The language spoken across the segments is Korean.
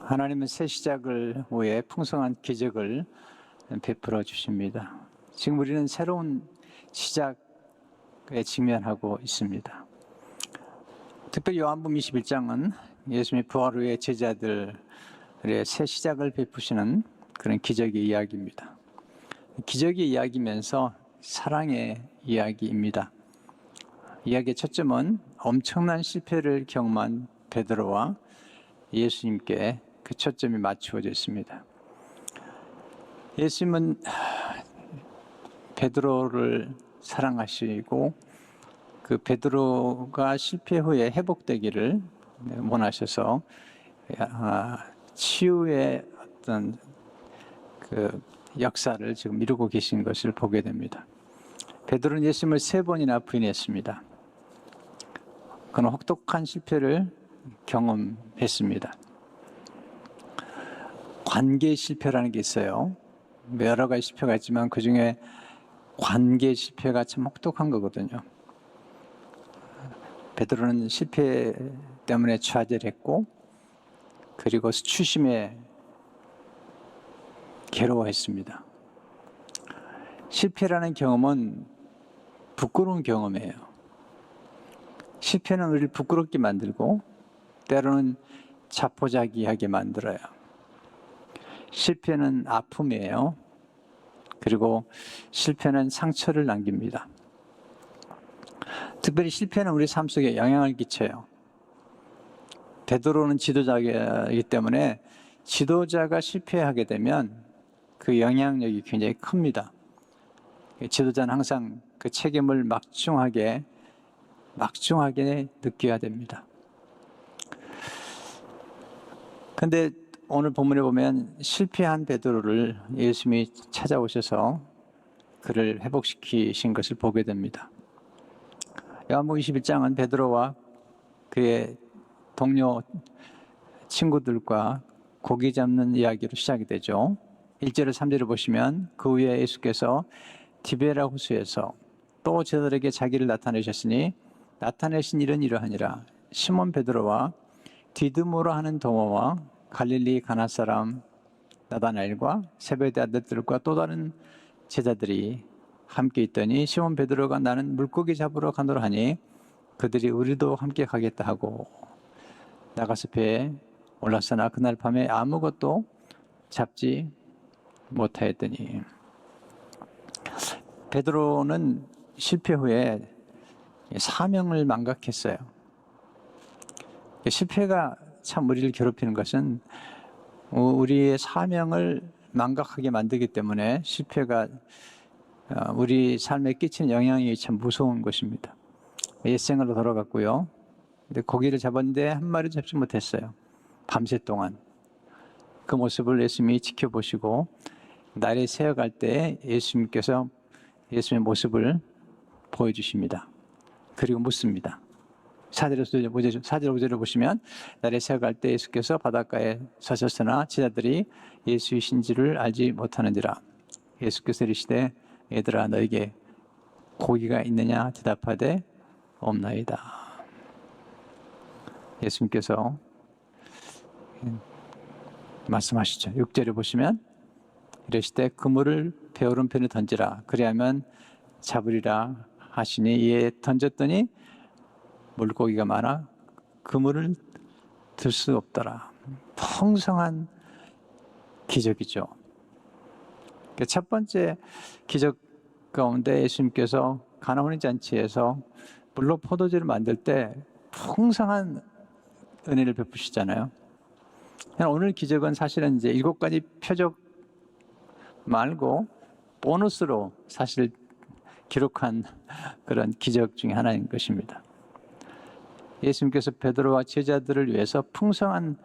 하나님은 새 시작을 위해 풍성한 기적을 베풀어 주십니다. 지금 우리는 새로운 시작에 직면하고 있습니다. 특별히 요한복음 21장은 예수님의 부활 후에 제자들의 새 시작을 베푸시는 그런 기적의 이야기입니다. 기적의 이야기면서 사랑의 이야기입니다. 이야기의 초점은 엄청난 실패를 경험한 베드로와 예수님께 그 초점이 맞추어져 있습니다. 예수님은 베드로를 사랑하시고 그 베드로가 실패 후에 회복되기를 원하셔서 치유의 어떤 그 역사를 지금 이루고 계신 것을 보게 됩니다. 베드로는 예수님을 3번이나 부인했습니다. 그는 혹독한 실패를 경험했습니다. 관계 실패라는 게 있어요. 여러 가지 실패가 있지만 그 중에 관계 실패가 참 혹독한 거거든요. 베드로는 실패 때문에 좌절했고 그리고 수치심에 괴로워했습니다. 실패라는 경험은 부끄러운 경험이에요. 실패는 우리를 부끄럽게 만들고 때로는 자포자기하게 만들어요. 실패는 아픔이에요. 그리고 실패는 상처를 남깁니다. 특별히 실패는 우리 삶 속에 영향을 끼쳐요. 베드로는 지도자이기 때문에 지도자가 실패하게 되면 그 영향력이 굉장히 큽니다. 지도자는 항상 그 책임을 막중하게 느껴야 됩니다. 그런데 오늘 본문에 보면 실패한 베드로를 예수님이 찾아오셔서 그를 회복시키신 것을 보게 됩니다. 요한복음 21장은 베드로와 그의 동료 친구들과 고기 잡는 이야기로 시작이 되죠. 1절에 3절을 보시면 그 후에 예수께서 디베라 호수에서 또 저들에게 자기를 나타내셨으니 나타내신 일은 이러하니라. 시몬 베드로와 디드모라 하는 도마와 갈릴리 가나 사람 나다나엘과 세베대 아들들과 또 다른 제자들이 함께 있더니 시몬 베드로가 나는 물고기 잡으러 가노라 하니 그들이 우리도 함께 가겠다 하고 나가서 배에 올랐으나 그날 밤에 아무것도 잡지 못하였더니 베드로는 실패 후에 사명을 망각했어요. 실패가 참 우리를 괴롭히는 것은 우리의 사명을 망각하게 만들기 때문에 실패가 우리 삶에 끼치는 영향이 참 무서운 것입니다. 옛생활로 돌아갔고요. 근데 고기를 잡았는데 한 마리도 잡지 못했어요. 밤새 동안. 그 모습을 예수님이 지켜보시고 날이 새어갈 때 예수님께서 예수님의 모습을 보여주십니다. 그리고 묻습니다. 4절 5절을 보시면 날이 새어갈 때 예수께서 바닷가에 서셨으나 제자들이 예수이신지를 알지 못하는지라. 예수께서 이르시되 얘들아 너에게 고기가 있느냐 대답하되 없나이다. 예수님께서 말씀하시죠. 6절에 보시면 이르시되 그물을 배 오른편에 던지라 그리하면 잡으리라 하시니 이에 던졌더니 물고기가 많아 그물을 들 수 없더라. 풍성한 기적이죠. 첫 번째 기적 가운데 예수님께서 가나오니 잔치에서 물로 포도주를 만들 때 풍성한 은혜를 베푸시잖아요. 오늘 기적은 사실은 이제 7가지 표적 말고 보너스로 사실 기록한 그런 기적 중에 하나인 것입니다. 예수님께서 베드로와 제자들을 위해서 풍성한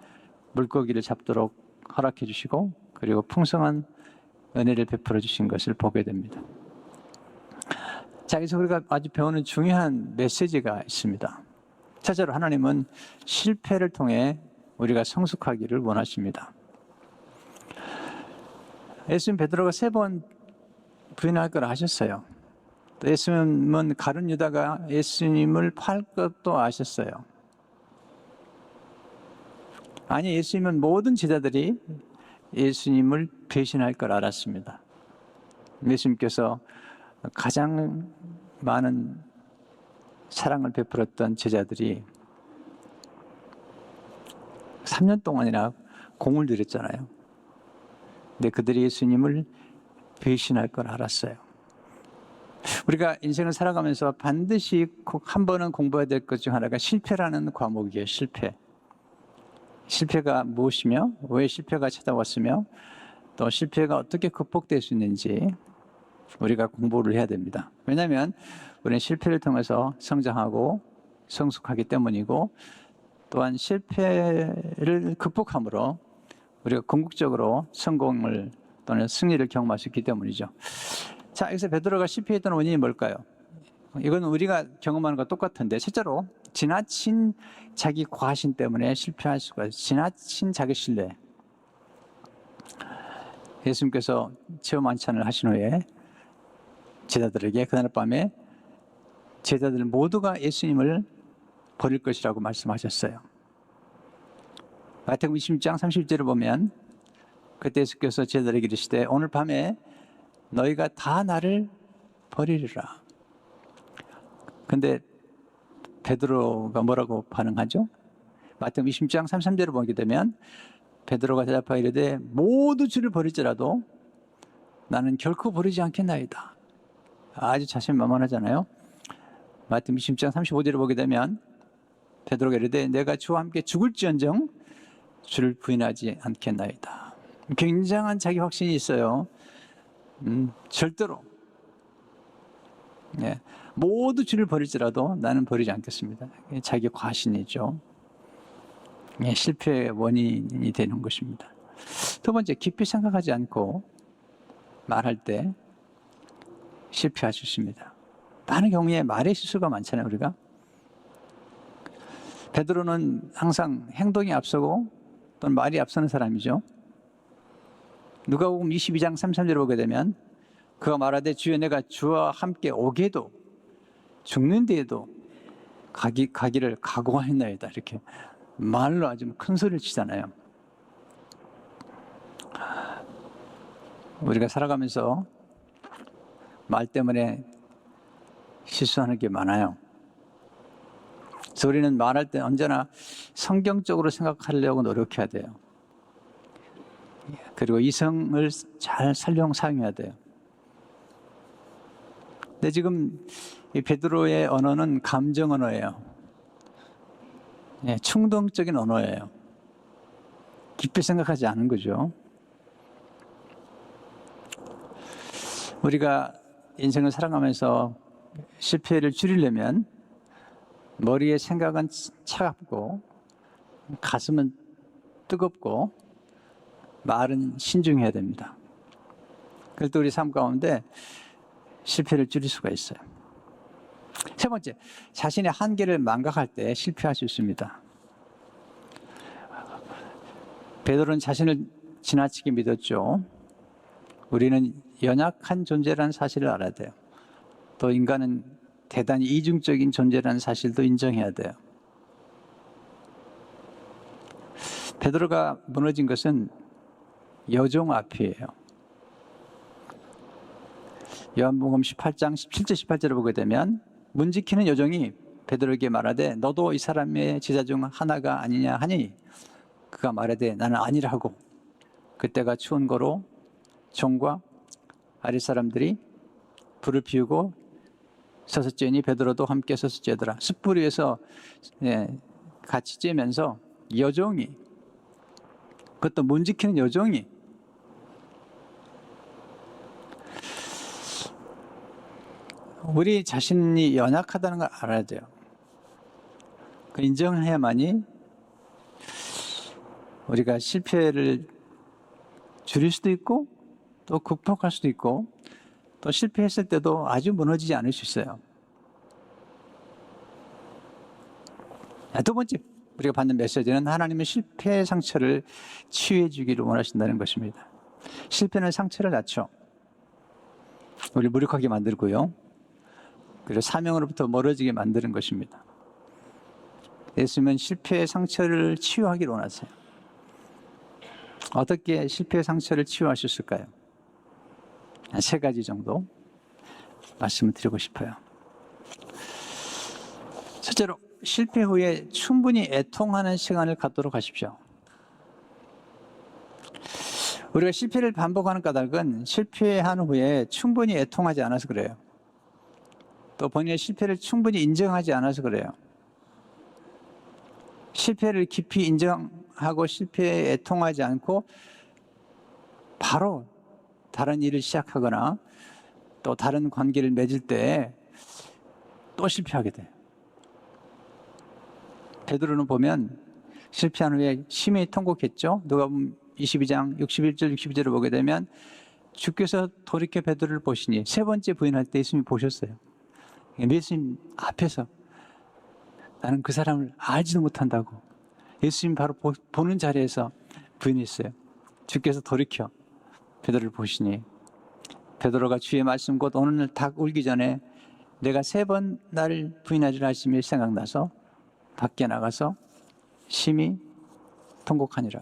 물고기를 잡도록 허락해 주시고 그리고 풍성한 은혜를 베풀어 주신 것을 보게 됩니다. 자, 여기서 우리가 아주 배우는 중요한 메시지가 있습니다. 첫째로 하나님은 실패를 통해 우리가 성숙하기를 원하십니다. 예수님 베드로가 3번 부인할 걸 아셨어요. 예수님은 가룟 유다가 예수님을 팔 것도 아셨어요. 아니, 예수님은 모든 제자들이 예수님을 배신할 걸 알았습니다. 예수님께서 가장 많은 사랑을 베풀었던 제자들이 3년 동안이나 공을 들였잖아요. 근데 그들이 예수님을 배신할 걸 알았어요. 우리가 인생을 살아가면서 반드시 한 번은 공부해야 될 것 중 하나가 실패라는 과목이에요. 실패. 실패가 무엇이며 왜 실패가 찾아왔으며 또 실패가 어떻게 극복될 수 있는지 우리가 공부를 해야 됩니다. 왜냐하면 우리는 실패를 통해서 성장하고 성숙하기 때문이고 또한 실패를 극복함으로 우리가 궁극적으로 성공을 또는 승리를 경험할 수 있기 때문이죠. 자, 여기서 베드로가 실패했던 원인이 뭘까요? 이건 우리가 경험하는 것과 똑같은데 실제로 지나친 자기 과신 때문에 실패할 수가 있어요. 지나친 자기 신뢰. 예수님께서 체험 만찬을 하신 후에 제자들에게 그날 밤에 제자들 모두가 예수님을 버릴 것이라고 말씀하셨어요. 마태복음 20장 30절을 보면 그때 예수께서 제자들에게 이르시되 오늘 밤에 너희가 다 나를 버리리라. 근데 베드로가 뭐라고 반응하죠? 마태복음 20장 33절을 보게 되면 베드로가 대답하여 이르되 모두 주를 버릴지라도 나는 결코 버리지 않겠나이다. 아주 자신만만하잖아요. 마태복음 20장 35절을 보게 되면 베드로가 이르되 내가 주와 함께 죽을지언정 주를 부인하지 않겠나이다. 굉장한 자기 확신이 있어요. 절대로 모두 주를 버릴지라도 나는 버리지 않겠습니다. 자기 과신이죠. 실패의 원인이 되는 것입니다. 두 번째, 깊이 생각하지 않고 말할 때 실패할 수 있습니다. 많은 경우에 말의 실수가 많잖아요, 우리가. 베드로는 항상 행동이 앞서고 또는 말이 앞서는 사람이죠. 누가복음 22장 33절을 보게 되면 그가 말하되 주여 내가 주와 함께 오게도 죽는 데에도 가기를 각오하였나이다. 이렇게 말로 아주 큰 소리를 치잖아요. 우리가 살아가면서 말 때문에 실수하는 게 많아요. 그래서 우리는 말할 때 언제나 성경적으로 생각하려고 노력해야 돼요. 그리고 이성을 잘 사용해야 돼요. 근데 지금 이 베드로의 언어는 감정 언어예요. 충동적인 언어예요. 깊이 생각하지 않은 거죠. 우리가 인생을 살아가면서 실패를 줄이려면 머리의 생각은 차갑고 가슴은 뜨겁고 말은 신중해야 됩니다. 그럴 때 우리 삶 가운데 실패를 줄일 수가 있어요. 세 번째, 자신의 한계를 망각할 때 실패할 수 있습니다. 베드로는 자신을 지나치게 믿었죠. 우리는 연약한 존재라는 사실을 알아야 돼요. 또 인간은 대단히 이중적인 존재라는 사실도 인정해야 돼요. 베드로가 무너진 것은 여종 앞이에요. 요한복음 18장 17절 18절을 보게 되면 문 지키는 여종이 베드로에게 말하되 너도 이 사람의 제자 중 하나가 아니냐 하니 그가 말하되 나는 아니라고. 그때가 추운 거로 종과 아랫사람들이 불을 피우고 서서 쬐니 베드로도 함께 서서 쬐더라. 숯불 위에서 같이 쬐면서 여종이, 그것도 문 지키는 여종이 우리 자신이 연약하다는 걸 알아야 돼요. 그 인정해야만이 우리가 실패를 줄일 수도 있고 또 극복할 수도 있고 또 실패했을 때도 아주 무너지지 않을 수 있어요. 두 번째 우리가 받는 메시지는 하나님은 실패의 상처를 치유해 주기를 원하신다는 것입니다. 실패는 상처를 낳죠. 우리를 무력하게 만들고요. 그리고 사명으로부터 멀어지게 만드는 것입니다. 예수님은 실패의 상처를 치유하기를 원하세요. 어떻게 실패의 상처를 치유하셨을까요? 한 3가지 정도 말씀을 드리고 싶어요. 첫째로, 실패 후에 충분히 애통하는 시간을 갖도록 하십시오. 우리가 실패를 반복하는 까닭은 실패한 후에 충분히 애통하지 않아서 그래요. 또 본인의 실패를 충분히 인정하지 않아서 그래요. 실패를 깊이 인정하고 실패에 애통하지 않고 바로 다른 일을 시작하거나 또 다른 관계를 맺을 때 또 실패하게 돼요. 베드로는 보면 실패한 후에 심히 통곡했죠. 누가복음 22장 61절 62절을 보게 되면 주께서 돌이켜 베드로를 보시니 3번째 부인할 때 예수님이 보셨어요. 예수님 앞에서 나는 그 사람을 알지도 못한다고 예수님 바로 보는 자리에서 부인했어요. 주께서 돌이켜 베드로를 보시니 베드로가 주의 말씀 곧 오늘 닭 울기 전에 내가 3번 나를 부인하리라 하심이 생각나서 밖에 나가서 심히 통곡하니라.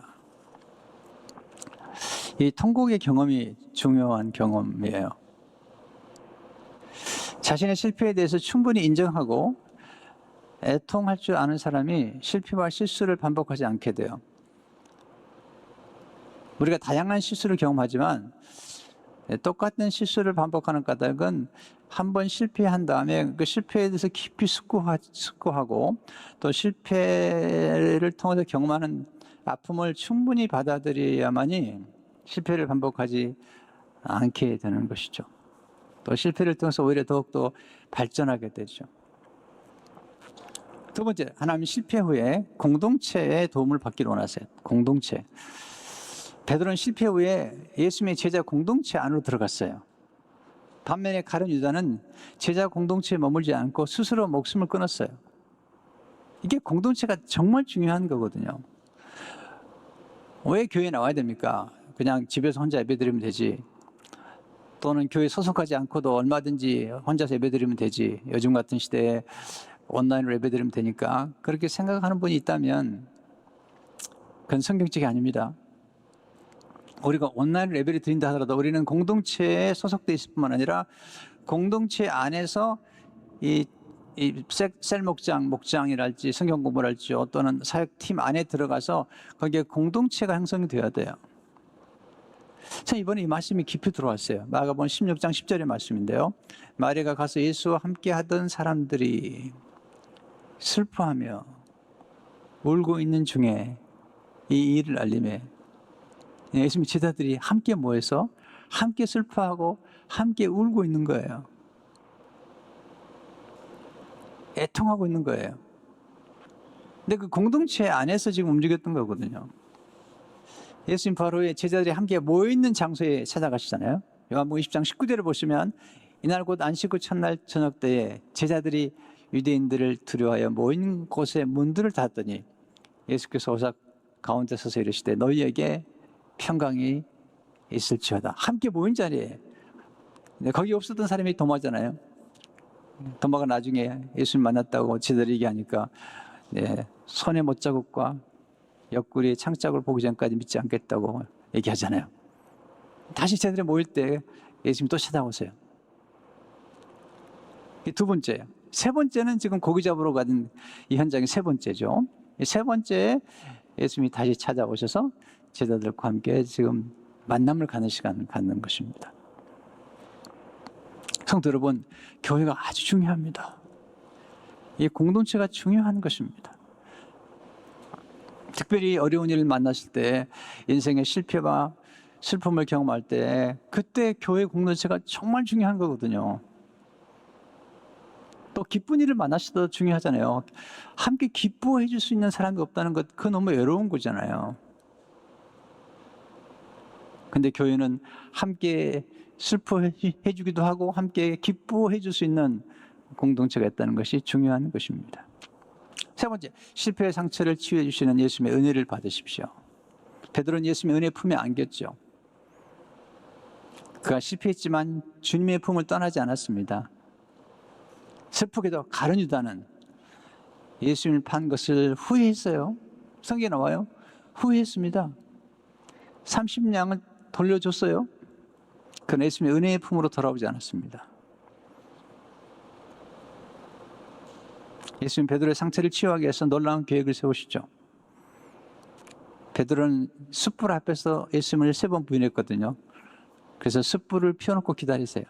이 통곡의 경험이 중요한 경험이에요. 자신의 실패에 대해서 충분히 인정하고 애통할 줄 아는 사람이 실패와 실수를 반복하지 않게 돼요. 우리가 다양한 실수를 경험하지만 똑같은 실수를 반복하는 까닭은 한 번 실패한 다음에 그 실패에 대해서 깊이 숙고하고 또 실패를 통해서 경험하는 아픔을 충분히 받아들여야만이 실패를 반복하지 않게 되는 것이죠. 또 실패를 통해서 오히려 더욱더 발전하게 되죠. 2번째, 하나님 실패 후에 공동체의 도움을 받기를 원하세요. 공동체. 베드로는 실패 후에 예수님의 제자 공동체 안으로 들어갔어요. 반면에 가룟 유다는 제자 공동체에 머물지 않고 스스로 목숨을 끊었어요. 이게 공동체가 정말 중요한 거거든요. 왜 교회에 나와야 됩니까? 그냥 집에서 혼자 예배드리면 되지. 또는 교회 소속하지 않고도 얼마든지 혼자서 예배드리면 되지. 요즘 같은 시대에 온라인으로 예배드리면 되니까 그렇게 생각하는 분이 있다면 그건 성경적이 아닙니다. 우리가 온라인으로 예배를 드린다 하더라도 우리는 공동체에 소속되어 있을 뿐만 아니라 공동체 안에서 이 셀 목장이랄지 성경 공부랄지 또는 사역팀 안에 들어가서 거기에 공동체가 형성이 되어야 돼요. 참 이번에 이 말씀이 깊이 들어왔어요. 마가복음 16장 10절의 말씀인데요. 마리아가 가서 예수와 함께 하던 사람들이 슬퍼하며 울고 있는 중에 이 일을 알림해 예수님 제자들이 함께 모여서 함께 슬퍼하고 함께 울고 있는 거예요. 애통하고 있는 거예요. 근데 그 공동체 안에서 지금 움직였던 거거든요. 예수님 바로 후에 제자들이 함께 모여있는 장소에 찾아가시잖아요. 요한복음 20장 19절을 보시면 이날 곧 안식 후 첫날 저녁 때에 제자들이 유대인들을 두려워하여 모인 곳에 문들을 닫았더니 예수께서 오사 가운데 서서 이르시되 너희에게 평강이 있을지어다. 함께 모인 자리에 거기 없었던 사람이 도마잖아요. 도마가 나중에 예수님 만났다고 제자들이 얘기하니까 손의 못자국과 옆구리의 창자국을 보기 전까지 믿지 않겠다고 얘기하잖아요. 다시 제자들이 모일 때 예수님이 또 찾아오세요. 이 2번째예요. 3번째는 지금 고기 잡으러 가는 이 현장의 3번째죠. 이 3번째에 예수님이 다시 찾아오셔서 제자들과 함께 지금 만남을 갖는 시간을 갖는 것입니다. 성도 여러분, 교회가 아주 중요합니다. 이 공동체가 중요한 것입니다. 특별히 어려운 일을 만났을 때, 인생의 실패와 슬픔을 경험할 때 그때 교회 공동체가 정말 중요한 거거든요. 또 기쁜 일을 만났을 때도 중요하잖아요. 함께 기뻐해 줄 수 있는 사람이 없다는 것, 그건 너무 외로운 거잖아요. 근데 교회는 함께 슬퍼해 주기도 하고 함께 기뻐해 줄 수 있는 공동체가 있다는 것이 중요한 것입니다. 3번째, 실패의 상처를 치유해 주시는 예수님의 은혜를 받으십시오. 베드로는 예수님의 은혜 품에 안겼죠. 그가 실패했지만 주님의 품을 떠나지 않았습니다. 슬프게도 가룟 유다는 예수님을 판 것을 후회했어요. 성경에 나와요. 후회했습니다. 30냥을 돌려줬어요. 그러나 예수님의 은혜의 품으로 돌아오지 않았습니다. 예수님 베드로의 상처를 치유하기 위해서 놀라운 계획을 세우시죠. 베드로는 숯불 앞에서 예수님을 3번 부인했거든요. 그래서 숯불을 피워놓고 기다리세요.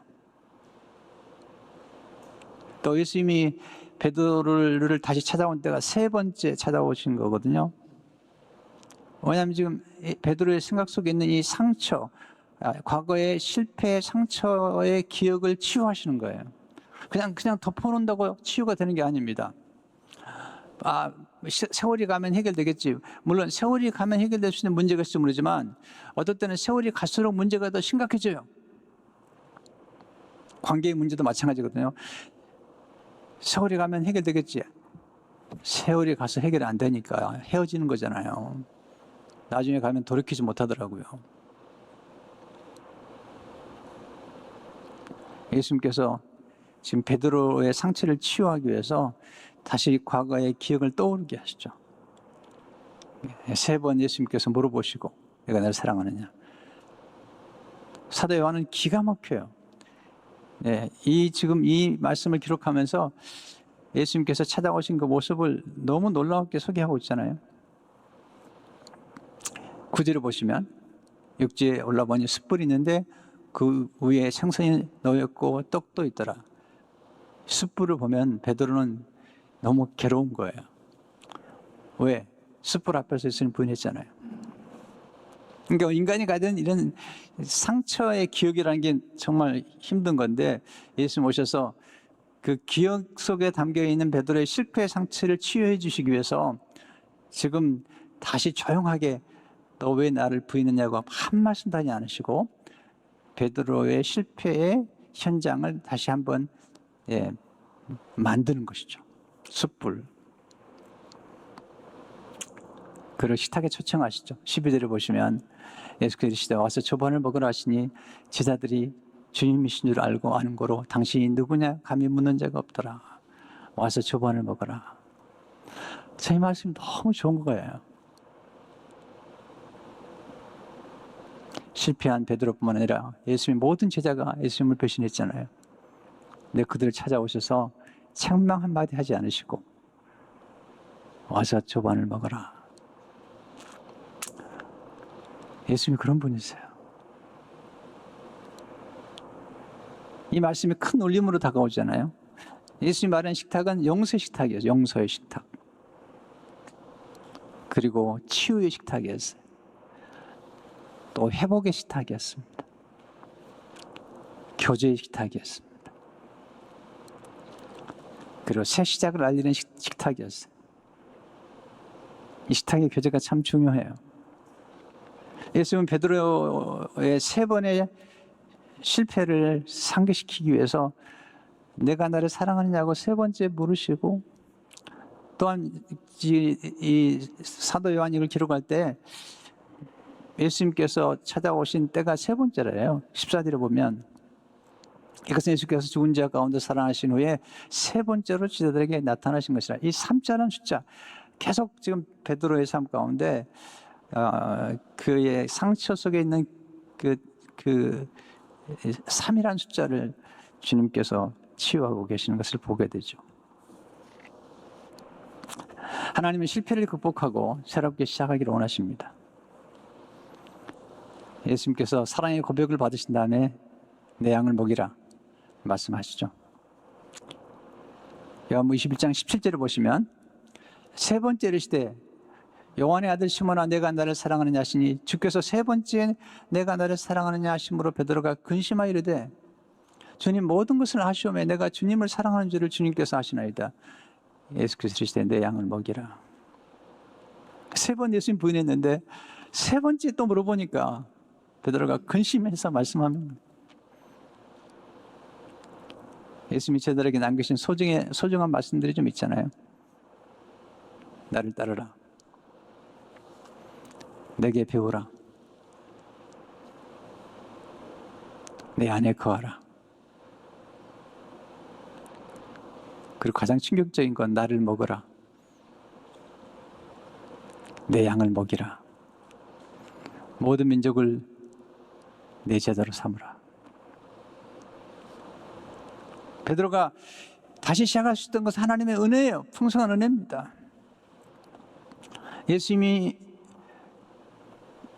또 예수님이 베드로를 다시 찾아온 때가 3번째 찾아오신 거거든요. 왜냐하면 지금 베드로의 생각 속에 있는 이 상처, 과거의 실패의 상처의 기억을 치유하시는 거예요. 그냥 덮어놓는다고 치유가 되는 게 아닙니다. 세월이 가면 해결되겠지. 물론 세월이 가면 해결될 수 있는 문제가 있을지 모르지만 어떨 때는 세월이 갈수록 문제가 더 심각해져요. 관계의 문제도 마찬가지거든요. 세월이 가면 해결되겠지. 세월이 가서 해결이 안 되니까 헤어지는 거잖아요. 나중에 가면 돌이키지 못하더라고요. 예수님께서 지금 베드로의 상처를 치유하기 위해서 다시 과거의 기억을 떠오르게 하시죠. 3번 예수님께서 물어보시고 내가 나를 사랑하느냐. 사도 요한은 기가 막혀요. 지금 이 말씀을 기록하면서 예수님께서 찾아오신 그 모습을 너무 놀랍게 소개하고 있잖아요. 9절을 보시면 육지에 올라보니 숯불이 있는데 그 위에 생선이 놓였고 떡도 있더라. 숯불을 보면 베드로는 너무 괴로운 거예요. 왜? 숯불 앞에서 예수님 부인했잖아요. 그러니까 인간이 가진 이런 상처의 기억이라는 게 정말 힘든 건데 예수님 오셔서 그 기억 속에 담겨있는 베드로의 실패의 상처를 치유해 주시기 위해서 지금 다시 조용하게 너 왜 나를 부인했냐고 한 말씀도 하지 않으시고 베드로의 실패의 현장을 다시 한번 만드는 것이죠. 숯불. 그를 식탁에 초청하시죠. 12절을 보시면 예수께서 이르시되 와서 초반을 먹으라 하시니 제자들이 주님이신 줄 알고 아는 거로 당신이 누구냐 감히 묻는 자가 없더라. 와서 초반을 먹어라. 제 말씀이 너무 좋은 거예요. 실패한 베드로뿐만 아니라 예수님의 모든 제자가 예수님을 배신했잖아요. 근데 그들을 찾아오셔서 책망 한마디 하지 않으시고 와서 초반을 먹어라. 예수님이 그런 분이세요. 이 말씀이 큰 울림으로 다가오잖아요. 예수님이 말하는 식탁은 용서의 식탁이었어요. 용서의 식탁. 그리고 치유의 식탁이었어요. 또 회복의 식탁이었습니다. 교제의 식탁이었습니다. 그리고 새 시작을 알리는 식탁이었어요. 이 식탁의 교제가 참 중요해요. 예수님은 베드로의 3번의 실패를 상기시키기 위해서 내가 나를 사랑하느냐고 3번째 물으시고 또한 이 사도 요한이 이걸 기록할 때 예수님께서 찾아오신 때가 3번째래요. 14절에 보면 이것은 예수께서 죽은 자 가운데 살아나신 후에 3번째로 제자들에게 나타나신 것이라. 이 3자라는 숫자 계속 지금 베드로의 삶 가운데 그의 상처 속에 있는 그 3이라는 숫자를 주님께서 치유하고 계시는 것을 보게 되죠. 하나님은 실패를 극복하고 새롭게 시작하기를 원하십니다. 예수님께서 사랑의 고백을 받으신 다음에 내 양을 먹이라 말씀하시죠. 요한복음 21장 17절을 보시면 3번째 이르시되 요한의 아들 시몬아 내가 나를 사랑하느냐 하시니 주께서 3번째 내가 나를 사랑하느냐 하심으로 베드로가 근심하여 이르되 주님 모든 것을 아시오매 내가 주님을 사랑하는 줄을 주님께서 아시나이다. 예수께서 이르시되 내 양을 먹이라. 3번 예수님 부인했는데 3번째 또 물어보니까 베드로가 근심해서 말씀합니다. 예수님이 제자들에게 남기신 소중한 말씀들이 좀 있잖아요. 나를 따르라. 내게 배우라. 내 안에 거하라. 그리고 가장 충격적인 건 나를 먹어라. 내 양을 먹이라. 모든 민족을 내 제자로 삼으라. 베드로가 다시 시작할 수 있던 것은 하나님의 은혜예요. 풍성한 은혜입니다. 예수님이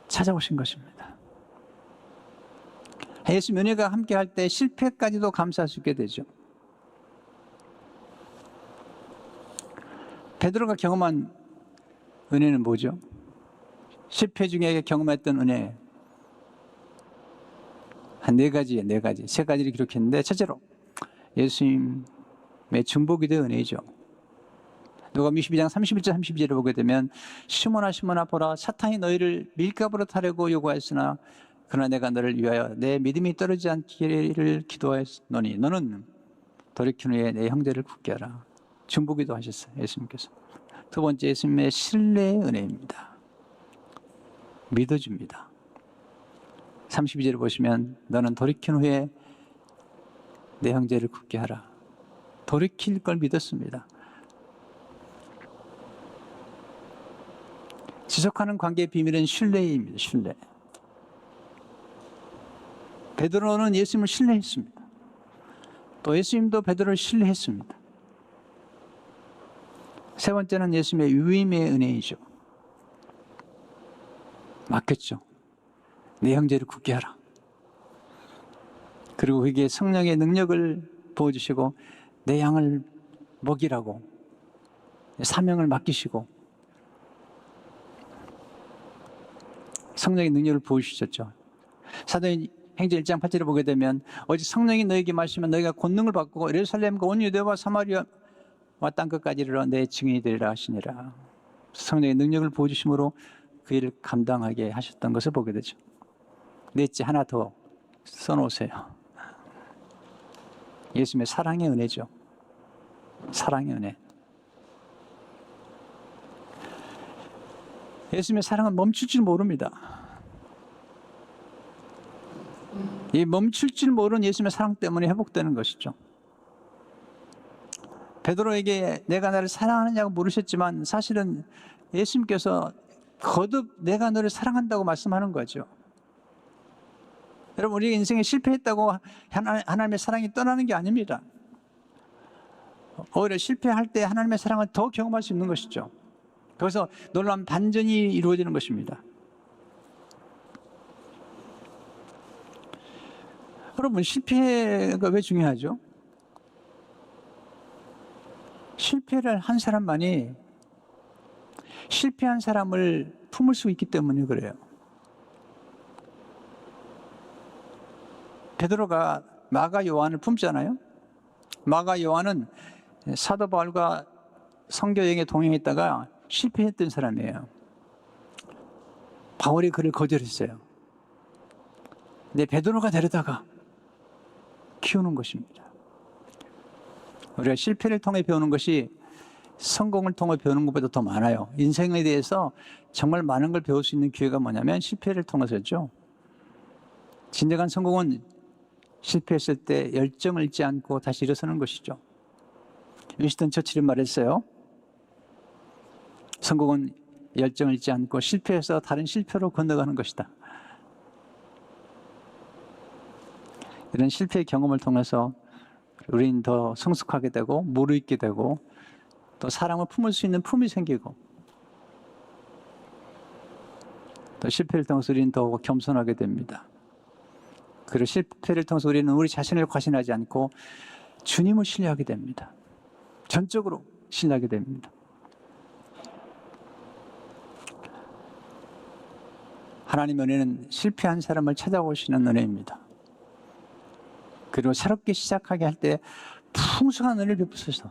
찾아오신 것입니다. 예수님 은혜가 함께할 때 실패까지도 감사할 수 있게 되죠. 베드로가 경험한 은혜는 뭐죠? 실패 중에 경험했던 은혜 한 네 가지, 세 가지를 기록했는데, 첫째로 예수님의 중보기 대 은혜이죠. 누가복음 22장 31절 32절을 보게 되면 시몬아 보라, 사탄이 너희를 밀가부로 타려고 요구하였으나 그러나 내가 너를 위하여 내 믿음이 떨어지지 않기를 기도하였노니 너는 돌이킨 후에 내 형제를 굳게 하라. 중보기도 하셨어요, 예수님께서. 두 번째, 예수님의 신뢰의 은혜입니다. 믿어줍니다. 32절을 보시면 너는 돌이킨 후에 내 형제를 굳게 하라. 돌이킬 걸 믿었습니다. 지속하는 관계의 비밀은 신뢰입니다. 신뢰. 베드로는 예수님을 신뢰했습니다. 또 예수님도 베드로를 신뢰했습니다. 세 번째는 예수님의 위임의 은혜이죠. 맡겼죠. 내 형제를 굳게 하라. 그리고 그에게 성령의 능력을 부어주시고 내 양을 먹이라고 사명을 맡기시고 성령의 능력을 부어주셨죠. 사도행전 1장 8절을 보게 되면 오직 성령이 너에게 마시면 너희가 권능을 받고 예루살렘과 온 유대와 사마리아와 땅끝까지 이르러 내 증인이 되리라 하시니라. 성령의 능력을 부어주심으로 그 일을 감당하게 하셨던 것을 보게 되죠. 넷째, 하나 더 써놓으세요. 예수님의 사랑의 은혜죠. 사랑의 은혜. 예수님의 사랑은 멈출 줄 모릅니다. 이 멈출 줄 모르는 예수님의 사랑 때문에 회복되는 것이죠. 베드로에게 내가 나를 사랑하느냐고 물으셨지만 사실은 예수님께서 거듭 내가 너를 사랑한다고 말씀하는 거죠. 여러분, 우리 인생에 실패했다고 하나님의 사랑이 떠나는 게 아닙니다. 오히려 실패할 때 하나님의 사랑을 더 경험할 수 있는 것이죠. 거기서 놀라운 반전이 이루어지는 것입니다. 여러분, 실패가 왜 중요하죠? 실패를 한 사람만이 실패한 사람을 품을 수 있기 때문에 그래요. 베드로가 마가 요한을 품잖아요. 마가 요한은 사도 바울과 선교 여행에 동행했다가 실패했던 사람이에요. 바울이 그를 거절했어요. 근데 베드로가 데려다가 키우는 것입니다. 우리가 실패를 통해 배우는 것이 성공을 통해 배우는 것보다 더 많아요. 인생에 대해서 정말 많은 걸 배울 수 있는 기회가 뭐냐면 실패를 통해서죠. 진정한 성공은 실패했을 때 열정을 잃지 않고 다시 일어서는 것이죠. 윈스턴 처칠이 말했어요. 성공은 열정을 잃지 않고 실패해서 다른 실패로 건너가는 것이다. 이런 실패의 경험을 통해서 우리는 더 성숙하게 되고 무르익게 되고 또 사랑을 품을 수 있는 품이 생기고 또 실패를 통해서 우리는 더 겸손하게 됩니다. 그리고 실패를 통해서 우리는 우리 자신을 과신하지 않고 주님을 신뢰하게 됩니다. 전적으로 신뢰하게 됩니다. 하나님의 은혜는 실패한 사람을 찾아오시는 은혜입니다. 그리고 새롭게 시작하게 할 때 풍성한 은혜를 베푸셔서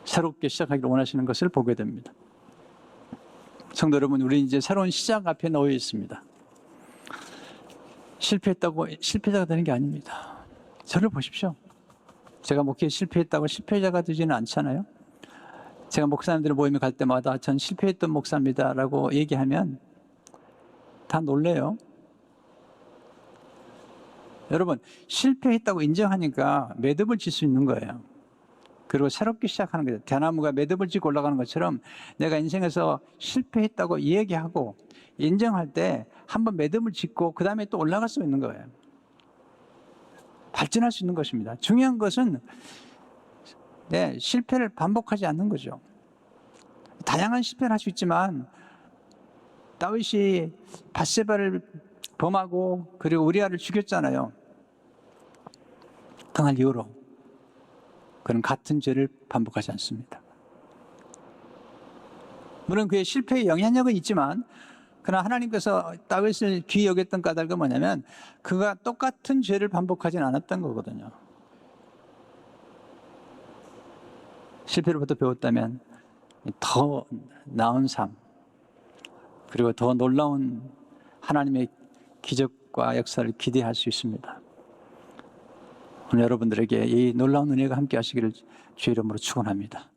새롭게 시작하기를 원하시는 것을 보게 됩니다. 성도 여러분, 우리 이제 새로운 시작 앞에 놓여 있습니다. 실패했다고 실패자가 되는 게 아닙니다. 저를 보십시오. 제가 목회에 실패했다고 실패자가 되지는 않잖아요. 제가 목사님들 모임에 갈 때마다 전 실패했던 목사입니다라고 얘기하면 다 놀래요. 여러분, 실패했다고 인정하니까 매듭을 질 수 있는 거예요. 그리고 새롭게 시작하는 거죠. 대나무가 매듭을 짓고 올라가는 것처럼 내가 인생에서 실패했다고 얘기하고 인정할 때 한번 매듭을 짓고 그 다음에 또 올라갈 수 있는 거예요. 발전할 수 있는 것입니다. 중요한 것은 실패를 반복하지 않는 거죠. 다양한 실패를 할 수 있지만 다윗이 밧세바를 범하고 그리고 우리아를 죽였잖아요. 당할 이후로 그는 같은 죄를 반복하지 않습니다. 물론 그의 실패의 영향력은 있지만 그러나 하나님께서 다윗을 귀히 여겼던 까닭은 뭐냐면 그가 똑같은 죄를 반복하진 않았던 거거든요. 실패로부터 배웠다면 더 나은 삶 그리고 더 놀라운 하나님의 기적과 역사를 기대할 수 있습니다. 오늘 여러분들에게 이 놀라운 은혜가 함께 하시기를 주의 이름으로 축원합니다.